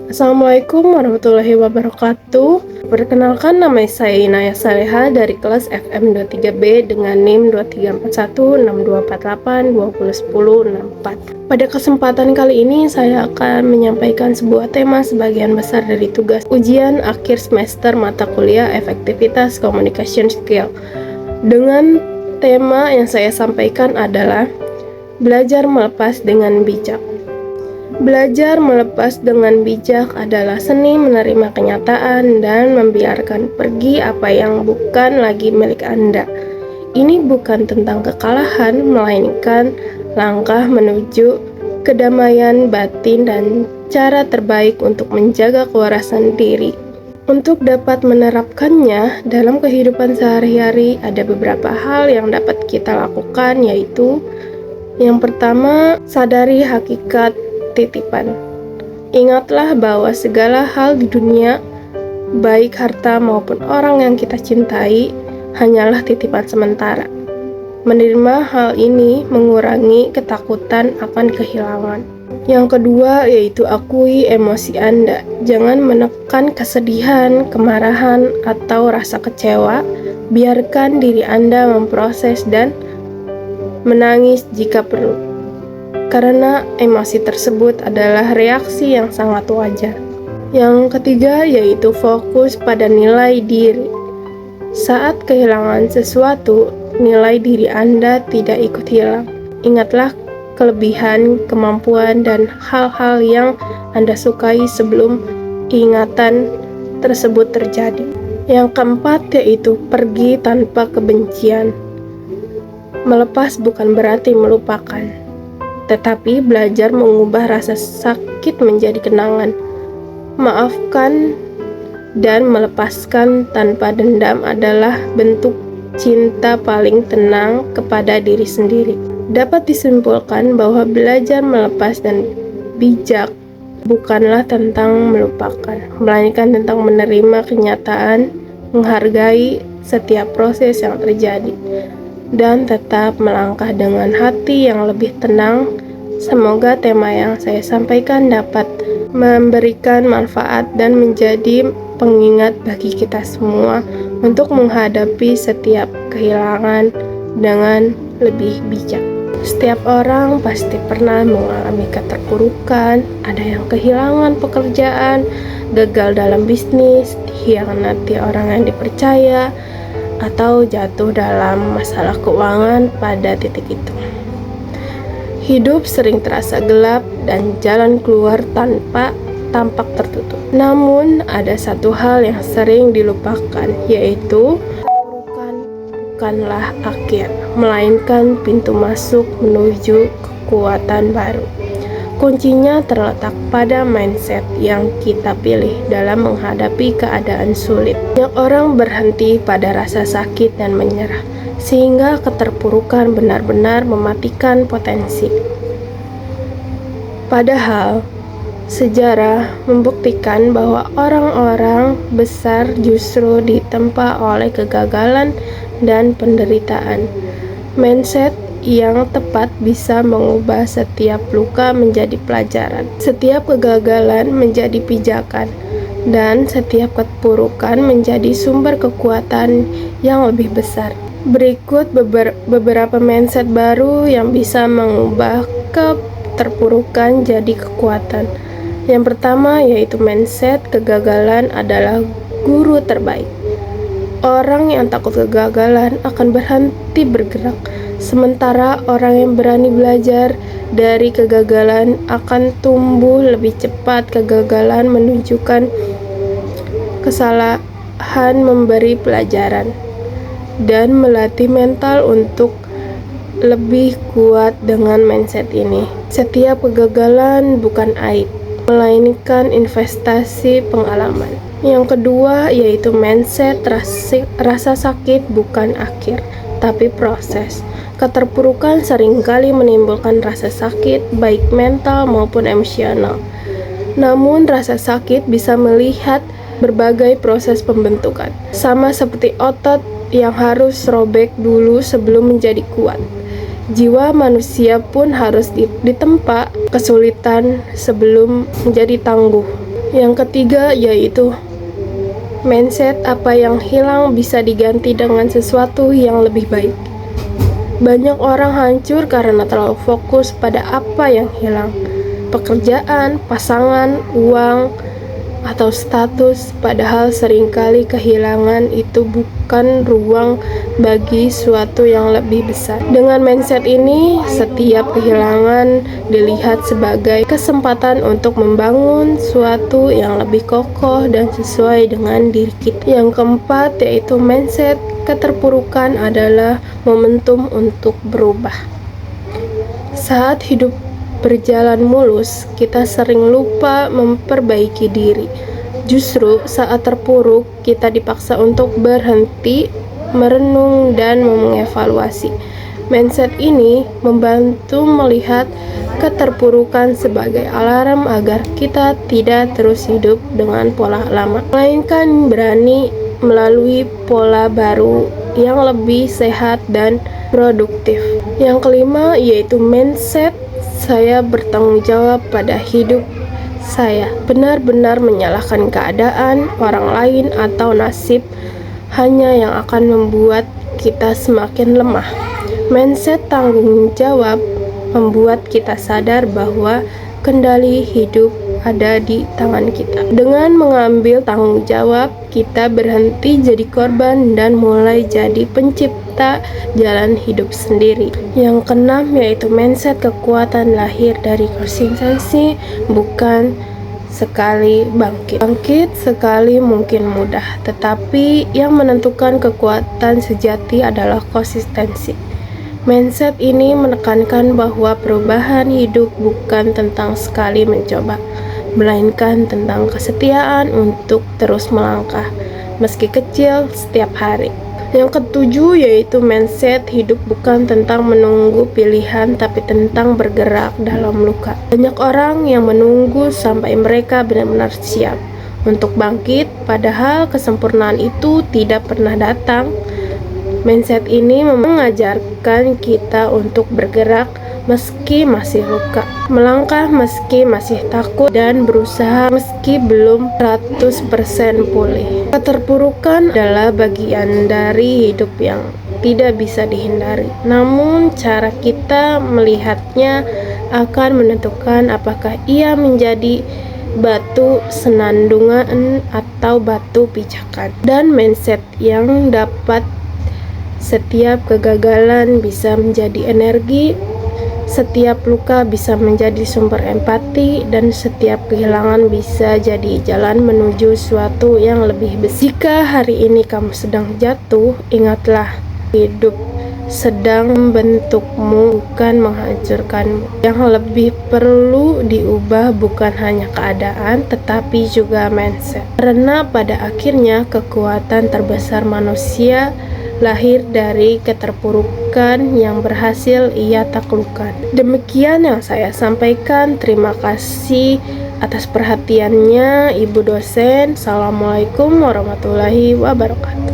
Assalamualaikum warahmatullahi wabarakatuh. Perkenalkan, nama saya Inaya Saleha dari kelas FM 23B dengan NIM 23416248201064. Pada kesempatan kali ini saya akan menyampaikan sebuah tema sebagian besar dari tugas ujian akhir semester mata kuliah efektivitas communication skill. Dengan tema yang saya sampaikan adalah belajar melepas dengan bijak. Belajar melepas dengan bijak adalah seni menerima kenyataan dan membiarkan pergi apa yang bukan lagi milik Anda. Ini bukan tentang kekalahan, melainkan langkah menuju kedamaian batin dan cara terbaik untuk menjaga kewarasan diri. Untuk dapat menerapkannya dalam kehidupan sehari-hari, ada beberapa hal yang dapat kita lakukan, yaitu yang pertama, sadari hakikat titipan. Ingatlah bahwa segala hal di dunia, baik harta maupun orang yang kita cintai, hanyalah titipan sementara. Menerima hal ini mengurangi ketakutan akan kehilangan. Yang kedua yaitu akui emosi Anda. Jangan menekan kesedihan, kemarahan, atau rasa kecewa. Biarkan diri Anda memproses dan menangis jika perlu, karena emosi tersebut adalah reaksi yang sangat wajar. Yang ketiga yaitu fokus pada nilai diri. Saat kehilangan sesuatu, nilai diri Anda tidak ikut hilang. Ingatlah kelebihan, kemampuan, dan hal-hal yang Anda sukai sebelum ingatan tersebut terjadi. Yang keempat yaitu pergi tanpa kebencian. Melepas bukan berarti melupakan, tetapi belajar mengubah rasa sakit menjadi kenangan. Maafkan dan melepaskan tanpa dendam adalah bentuk cinta paling tenang kepada diri sendiri. Dapat disimpulkan bahwa belajar melepas dan bijak bukanlah tentang melupakan, melainkan tentang menerima kenyataan, menghargai setiap proses yang terjadi, dan tetap melangkah dengan hati yang lebih tenang. Semoga tema yang saya sampaikan dapat memberikan manfaat dan menjadi pengingat bagi kita semua untuk menghadapi setiap kehilangan dengan lebih bijak. Setiap orang pasti pernah mengalami keterpurukan, ada yang kehilangan pekerjaan, gagal dalam bisnis, dikhianati orang yang dipercaya, atau jatuh dalam masalah keuangan pada titik itu. Hidup sering terasa gelap dan jalan keluar tampak tertutup. Namun ada satu hal yang sering dilupakan, yaitu bukanlah akhir, melainkan pintu masuk menuju kekuatan baru. Kuncinya terletak pada mindset yang kita pilih dalam menghadapi keadaan sulit. Banyak orang berhenti pada rasa sakit dan menyerah, sehingga keterpurukan benar-benar mematikan potensi. Padahal, sejarah membuktikan bahwa orang-orang besar justru ditempa oleh kegagalan dan penderitaan. Mindset yang tepat bisa mengubah setiap luka menjadi pelajaran, setiap kegagalan menjadi pijakan, dan setiap keterpurukan menjadi sumber kekuatan yang lebih besar. Berikut beberapa mindset baru yang bisa mengubah keterpurukan jadi kekuatan. Yang pertama yaitu mindset kegagalan adalah guru terbaik. Orang yang takut kegagalan akan berhenti bergerak, sementara orang yang berani belajar dari kegagalan akan tumbuh lebih cepat. Kegagalan menunjukkan kesalahan memberi pelajaran dan melatih mental untuk lebih kuat. Dengan mindset ini, setiap kegagalan bukan aib, melainkan investasi pengalaman. Yang kedua yaitu mindset rasa sakit bukan akhir, tapi proses. Keterpurukan seringkali menimbulkan rasa sakit, baik mental maupun emosional. Namun rasa sakit bisa melihat berbagai proses pembentukan, sama seperti otot yang harus robek dulu sebelum menjadi kuat. Jiwa manusia pun harus ditempa kesulitan sebelum menjadi tangguh. Yang ketiga yaitu mindset apa yang hilang bisa diganti dengan sesuatu yang lebih baik. Banyak orang hancur karena terlalu fokus pada apa yang hilang. Pekerjaan, pasangan, uang, atau status, padahal seringkali kehilangan itu bukan ruang bagi suatu yang lebih besar. Dengan mindset ini, setiap kehilangan dilihat sebagai kesempatan untuk membangun suatu yang lebih kokoh dan sesuai dengan diri kita. Yang keempat yaitu mindset keterpurukan adalah momentum untuk berubah. Saat hidup berjalan mulus, kita sering lupa memperbaiki diri. Justru saat terpuruk, kita dipaksa untuk berhenti, merenung, dan mengevaluasi. Mindset ini membantu melihat keterpurukan sebagai alarm agar kita tidak terus hidup dengan pola lama, melainkan berani melalui pola baru yang lebih sehat dan produktif. Yang kelima yaitu mindset saya bertanggung jawab pada hidup saya. Benar-benar menyalahkan keadaan, orang lain, atau nasib hanya yang akan membuat kita semakin lemah. Mindset tanggung jawab membuat kita sadar bahwa kendali hidup ada di tangan kita. Dengan mengambil tanggung jawab, kita berhenti jadi korban dan mulai jadi pencipta jalan hidup sendiri. Yang keenam yaitu mindset kekuatan lahir dari konsistensi, bukan sekali bangkit. Bangkit sekali mungkin mudah, tetapi yang menentukan kekuatan sejati adalah konsistensi. Mindset ini menekankan bahwa perubahan hidup bukan tentang sekali mencoba, melainkan tentang kesetiaan untuk terus melangkah, meski kecil setiap hari. Yang ketujuh yaitu mindset hidup bukan tentang menunggu pilihan, tapi tentang bergerak dalam luka. Banyak orang yang menunggu sampai mereka benar-benar siap untuk bangkit, padahal kesempurnaan itu tidak pernah datang. Mindset ini mengajarkan kita untuk bergerak meski masih luka, melangkah meski masih takut, dan berusaha meski belum 100% pulih. Keterpurukan adalah bagian dari hidup yang tidak bisa dihindari. Namun cara kita melihatnya akan menentukan apakah ia menjadi batu senandungan atau batu pijakan. Dan mindset yang dapat setiap kegagalan bisa menjadi energi, setiap luka bisa menjadi sumber empati, dan setiap kehilangan bisa jadi jalan menuju suatu yang lebih besar. Jika hari ini kamu sedang jatuh, ingatlah, hidup sedang membentukmu, bukan menghancurkanmu. Yang lebih perlu diubah bukan hanya keadaan, tetapi juga mindset. Karena pada akhirnya kekuatan terbesar manusia lahir dari keterpurukan yang berhasil ia taklukkan. Demikian yang saya sampaikan. Terima kasih atas perhatiannya, Ibu dosen. Assalamualaikum warahmatullahi wabarakatuh.